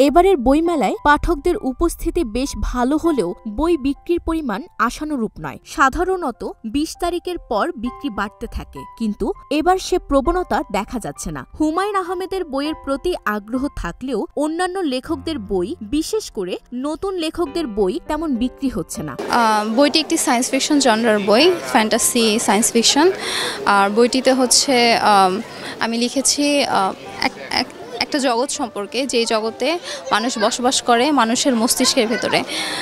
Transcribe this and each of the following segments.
এবারের বইমেলায় পাঠকদের উপস্থিতি বেশ ভালো হলেও বই বিক্রির পরিমাণ আশানুরূপ নয়। সাধারণত ২০ তারিখের পর বিক্রি বাড়তে থাকে, কিন্তু এবার সে প্রবণতা দেখা যাচ্ছে না। হুমায়ূন আহমেদের বইয়ের প্রতি আগ্রহ থাকলেও অন্যান্য লেখকদের বই, বিশেষ করে নতুন লেখকদের বই তেমন বিক্রি হচ্ছে না। বইটি একটি সায়েন্স ফিকশন জনরার বই, ফ্যান্টাসি সায়েন্স ফিকশন। আর বইটিতে হচ্ছে আমি লিখেছি একটা জগৎ সম্পর্কে, যেই জগতে মানুষ বসবাস করে মানুষের মস্তিষ্কের ভেতরে।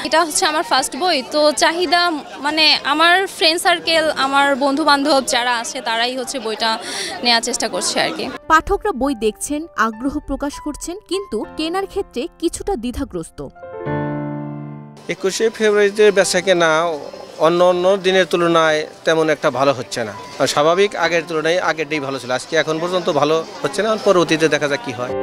এটা হচ্ছে আমার ফার্স্ট বই, তো চাহিদা মানে আমার ফ্রেন্ড সার্কেল, আমার বন্ধু বান্ধব যারা আছে তারাই হচ্ছে বইটা নেওয়ার চেষ্টা করছে আর কি। পাঠকরা বই দেখছেন, আগ্রহ প্রকাশ করছেন, কিন্তু কেনার ক্ষেত্রে কিছুটা দ্বিধাগ্রস্ত। 21শে ফেব্রুয়ারিতে বেচাকেনা অন্য দিনের তুলনায় তেমন একটা ভালো হচ্ছে না। স্বাভাবিক আগের তুলনায় আগেরটাই ভালো ছিল, আজকে এখন পর্যন্ত ভালো হচ্ছে না, পরবর্তীতে দেখা যাক কি হয়।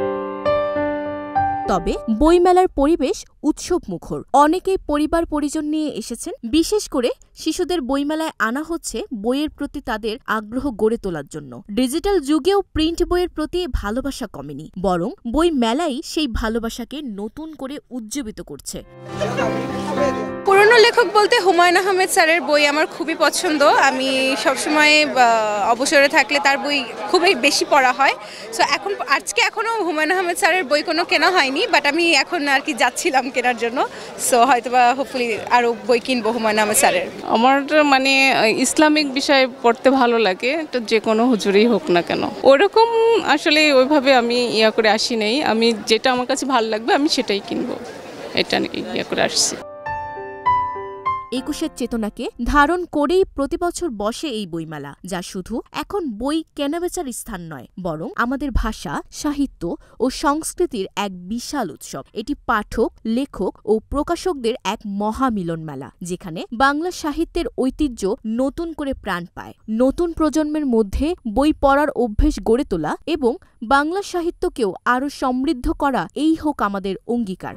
তবে বইমেলার পরিবেশ উৎসব মুখর। অনেকেই পরিবার পরিজন নিয়ে এসেছেন। বিশেষ করে শিশুদের বইমেলায় আনা হচ্ছে বইয়ের প্রতি তাদের আগ্রহ গড়ে তোলার জন্য। ডিজিটাল যুগেও প্রিন্ট বইয়ের প্রতি ভালোবাসা কমেনি, বরং বই মেলাই সেই ভালোবাসাকে নতুন করে উজ্জীবিত করছে। পুরনো লেখক বলতে হুমায়ূন আহমেদ স্যারের বই আমার খুবই পছন্দ। আমি সবসময় অবসরে থাকলে তার বই খুবই বেশি পড়া হয়। সো আজকে এখনও হুমায়ূন আহমেদ স্যারের বই কোনো কেনা হয়নি, বাট আমি এখন আর কি যাচ্ছিলাম কেনার জন্য। সো হয়তোবা হোপফুলি আরও বই কিনবো হুমায়ূন আহমেদ স্যারের। আমার মানে ইসলামিক বিষয় পড়তে ভালো লাগে, তো যে কোনো হুজুরই হোক না কেন। ওরকম আসলে ওইভাবে আমি করে আসি নাই। আমি যেটা আমার কাছে ভালো লাগবে আমি সেটাই কিনবো, এটা করে আসছি। 21-এর চেতনাকে ধারণ করেই প্রতিবছর বসে এই বইমেলা, যা শুধু এখন বই কেনাবেচার স্থান নয়, বরং আমাদের ভাষা, সাহিত্য ও সংস্কৃতির এক বিশাল উৎসব। এটি পাঠক, লেখক ও প্রকাশকদের এক মহামিলন মেলা, যেখানে বাংলা সাহিত্যের ঐতিহ্য নতুন করে প্রাণ পায়। নতুন প্রজন্মের মধ্যে বই পড়ার অভ্যেস গড়ে তোলা এবং বাংলা সাহিত্যকেও আরও সমৃদ্ধ করা, এই হোক আমাদের অঙ্গীকার।